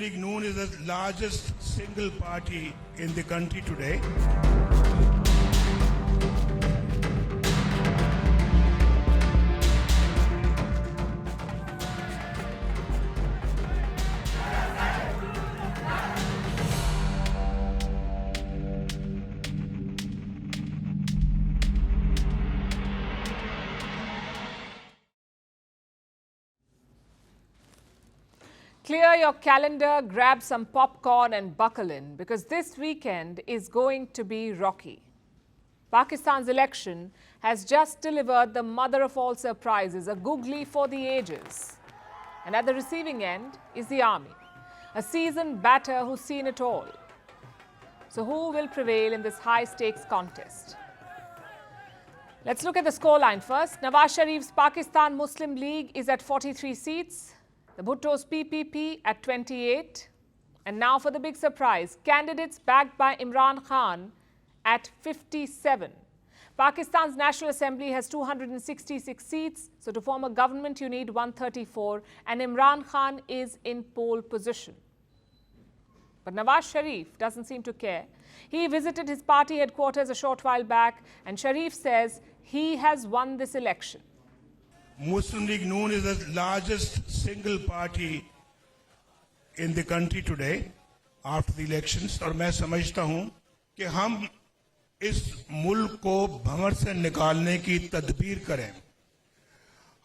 League Noon is the largest single party in the country today. Clear your calendar, grab some popcorn and buckle in, because this weekend is going to be rocky. Pakistan's election has just delivered the mother of all surprises, a googly for the ages. And at the receiving end is the army, a seasoned batter who's seen it all. So who will prevail in this high-stakes contest? Let's look at the scoreline first. Nawaz Sharif's Pakistan Muslim League is at 43 seats. The Bhutto's PPP at 28. And now for the big surprise, candidates backed by Imran Khan at 57. Pakistan's National Assembly has 266 seats, so to form a government you need 134, and Imran Khan is in pole position. But Nawaz Sharif doesn't seem to care. He visited his party headquarters a short while back, and Sharif says he has won this election. Muslim League Noon is the largest single party in the country today after the elections. और मैं समझता हूँ कि हम इस मुल्क को भंवर से निकालने की तदबीर करें.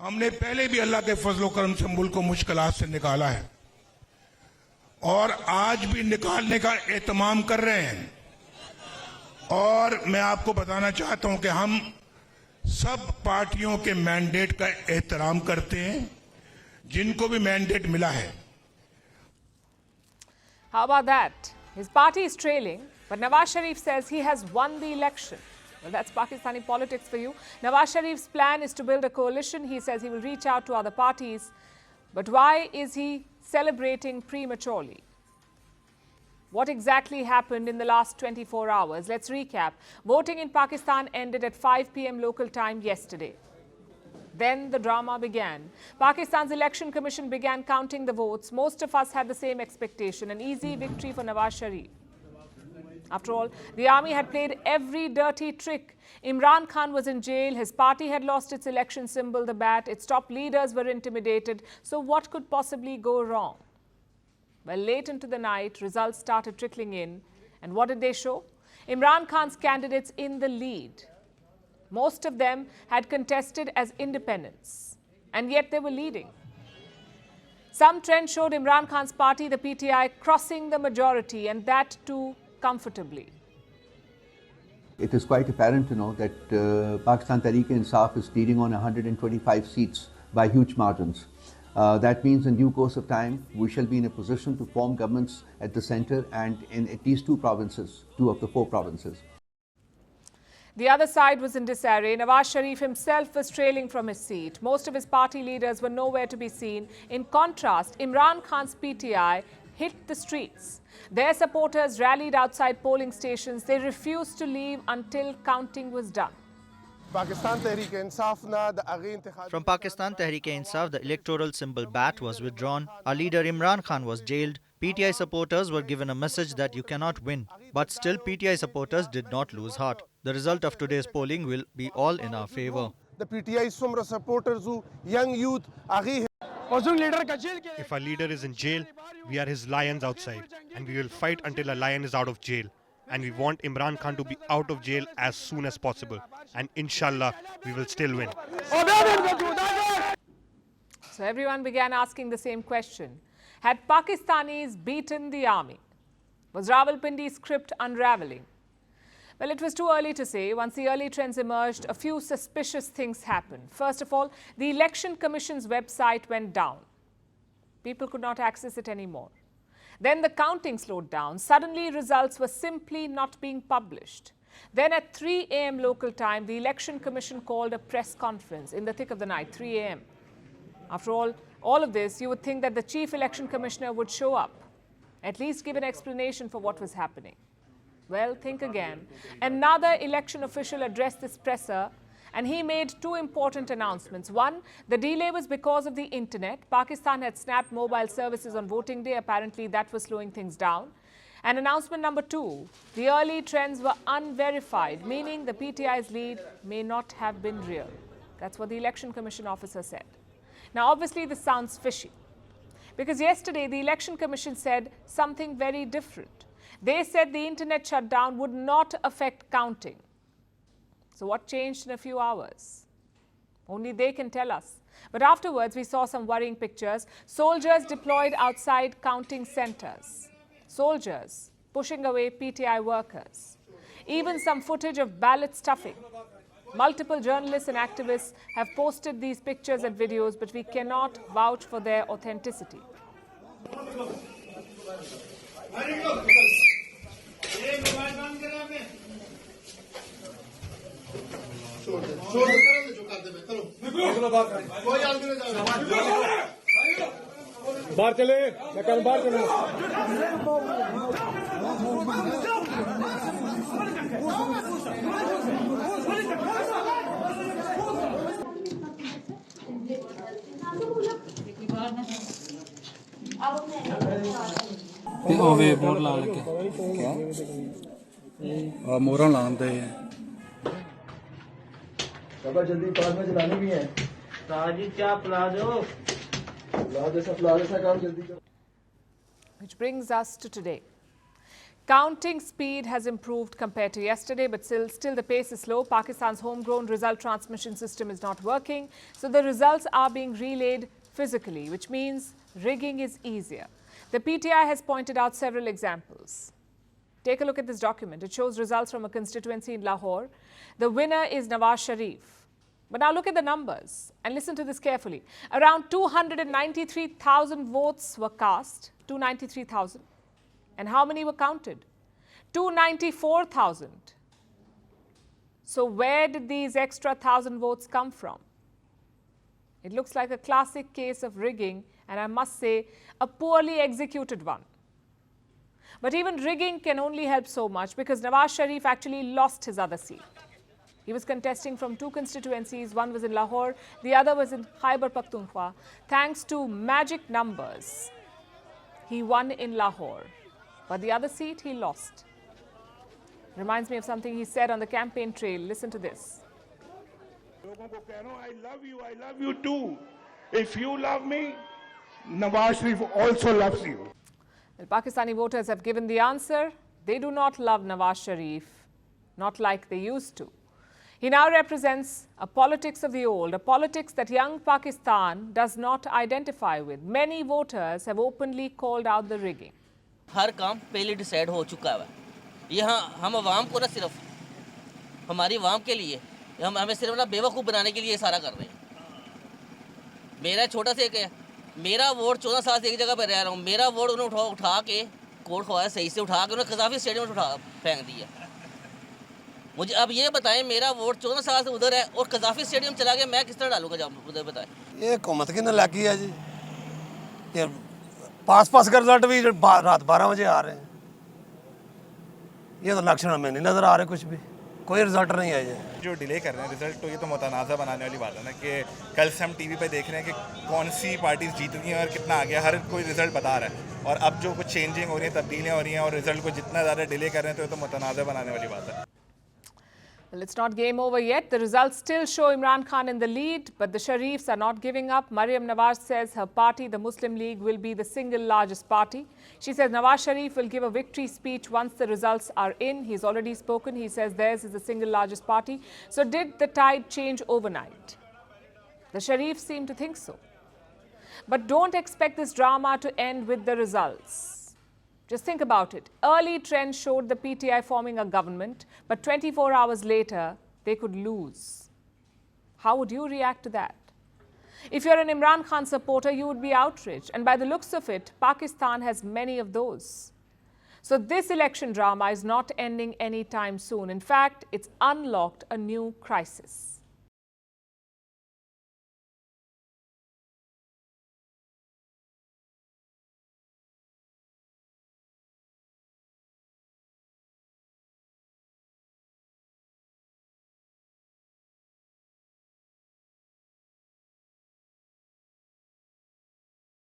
हमने पहले भी अल्लाह के फजलो करम से मुल्क को मुश्किलात से निकाला है और आज भी निकालने का एहतमाम कर रहे हैं. और मैं आपको बताना चाहता हूँ कि हम सब पार्टियों के मैंडेट का एहतराम करते हैं जिनको भी मैंडेट मिला है. How about that? His party is trailing, but Nawaz Sharif says he has won the election. Well, that's Pakistani politics for you. Nawaz Sharif's plan is to build a coalition. He says he will reach out to other parties. But why is he celebrating prematurely? What exactly happened in the last 24 hours? Let's recap. Voting in Pakistan ended at 5 p.m. local time yesterday. Then the drama began. Pakistan's Election Commission began counting the votes. Most of us had the same expectation, an easy victory for Nawaz Sharif. After all, the army had played every dirty trick. Imran Khan was in jail. His party had lost its election symbol, the bat. Its top leaders were intimidated. So what could possibly go wrong? Well, late into the night, results started trickling in. And what did they show? Imran Khan's candidates in the lead. Most of them had contested as independents, and yet they were leading. Some trends showed Imran Khan's party, the PTI, crossing the majority, and that too comfortably. It is quite apparent to know that Pakistan Tehreek-e-Insaf is leading on 125 seats by huge margins. That means in due course of time, we shall be in a position to form governments at the centre and in at least two of the four provinces. The other side was in disarray. Nawaz Sharif himself was trailing from his seat. Most of his party leaders were nowhere to be seen. In contrast, Imran Khan's PTI hit the streets. Their supporters rallied outside polling stations. They refused to leave until counting was done. From Pakistan Tehreek-e-Insaf, the electoral symbol bat was withdrawn. Our leader Imran Khan was jailed. PTI supporters were given a message that you cannot win. But still, PTI supporters did not lose heart. The result of today's polling will be all in our favor. The PTI supporters, young youth, if our leader is in jail, we are his lions outside, and we will fight until a lion is out of jail. And we want Imran Khan to be out of jail as soon as possible. And inshallah, we will still win. So everyone began asking the same question. Had Pakistanis beaten the army? Was Rawalpindi's script unraveling? Well, it was too early to say. Once the early trends emerged, a few suspicious things happened. First of all, the Election Commission's website went down. People could not access it anymore. Then the counting slowed down. Suddenly, results were simply not being published. Then at 3 a.m. local time, the Election Commission called a press conference in the thick of the night, 3 a.m. After all of this, you would think that the Chief Election Commissioner would show up, at least give an explanation for what was happening. Well, think again. Another election official addressed this presser And he made two important announcements. One, the delay was because of the internet. Pakistan had snapped mobile services on voting day. Apparently, that was slowing things down. And announcement number two, the early trends were unverified, meaning the PTI's lead may not have been real. That's what the Election Commission officer said. Now, obviously, this sounds fishy, because yesterday the Election Commission said something very different. They said the internet shutdown would not affect counting. So what changed in a few hours? Only they can tell us. But afterwards, we saw some worrying pictures. Soldiers deployed outside counting centers. Soldiers pushing away PTI workers. Even some footage of ballot stuffing. Multiple journalists and activists have posted these pictures and videos, but we cannot vouch for their authenticity. बाहर चले मैं कल बाहर चलूंगा ओवे मोर ला लगे क्या मोरा लाते हैं बाबा जल्दी पास में चलाने भी है ताजी चाय पिला दो Which brings us to today. Counting speed has improved compared to yesterday, but still the pace is slow. Pakistan's homegrown result transmission system is not working, so the results are being relayed physically, which means rigging is easier. The PTI has pointed out several examples. Take a look at this document. It shows results from a constituency in Lahore. The winner is Nawaz Sharif. But now look at the numbers and listen to this carefully. Around 293,000 votes were cast, 293,000. And how many were counted? 294,000. So where did these extra 1,000 votes come from? It looks like a classic case of rigging, and I must say, a poorly executed one. But even rigging can only help so much, because Nawaz Sharif actually lost his other seat. He was contesting from two constituencies. One was in Lahore, the other was in Khyber Pakhtunkhwa. Thanks to magic numbers, he won in Lahore, but the other seat he lost. Reminds me of something he said on the campaign trail. Listen to this. I love you too. If you love me, Nawaz Sharif also loves you. Well, Pakistani voters have given the answer. They do not love Nawaz Sharif, not like they used to. He now represents a politics of the old, a politics that young Pakistan does not identify with. Many voters have openly called out the rigging. हर काम पहले decide हो चुका है। यहाँ हम आवाम को ना सिर्फ हमारी आवाम के लिए हम हमें सिर्फ ना बेवकूफ़ बनाने के लिए सारा कर रहे हैं। मेरा छोटा सा एक है, मेरा वोट 14 साल से एक जगह पर रह रहा हूँ। मेरा वोट उन्होंने उठा के कोर्ट खुआया सही से उठा के उन्होंने कज़ाफ़ी स्टेडियम में उठा फेंक दिया। मुझे अब ये बताएं, मेरा वोट 14 साल से उधर है और कज़ाफ़ी स्टेडियम चला गया, मैं किस तरह डालूंगा? जब उधर बताएं। ये हुकूमत की नालायकी है जी। ये पास का रिजल्ट भी रात 12 बजे आ रहे हैं। ये तो लक्षण हमें नहीं नज़र आ रहे, कुछ भी कोई रिजल्ट नहीं है। ये जो डिले कर रहे हैं रिजल्ट, तो ये तो मुतनाज़ा बनाने वाली बात है ना, कि कल से हम टीवी पे देख रहे हैं कि कौन सी पार्टीज जीत रही हैं और कितना आ गया, हर कोई रिजल्ट बता रहा है। और अब जो कुछ चेंजिंग हो रही है, तब्दीलियाँ हो रही हैं और रिजल्ट को जितना ज़्यादा डिले कर रहे हैं, तो ये तो मुतनाज़ा बनाने वाली बात है। Well, it's not game over yet. The results still show Imran Khan in the lead, but the Sharifs are not giving up. Maryam Nawaz says her party, the Muslim League, will be the single largest party. She says Nawaz Sharif will give a victory speech once the results are in. He's already spoken. He says theirs is the single largest party. So did the tide change overnight? The Sharifs seem to think so. But don't expect this drama to end with the results. Just think about it. Early trends showed the PTI forming a government, but 24 hours later, they could lose. How would you react to that? If you're an Imran Khan supporter, you would be outraged. And by the looks of it, Pakistan has many of those. So this election drama is not ending anytime soon. In fact, it's unlocked a new crisis.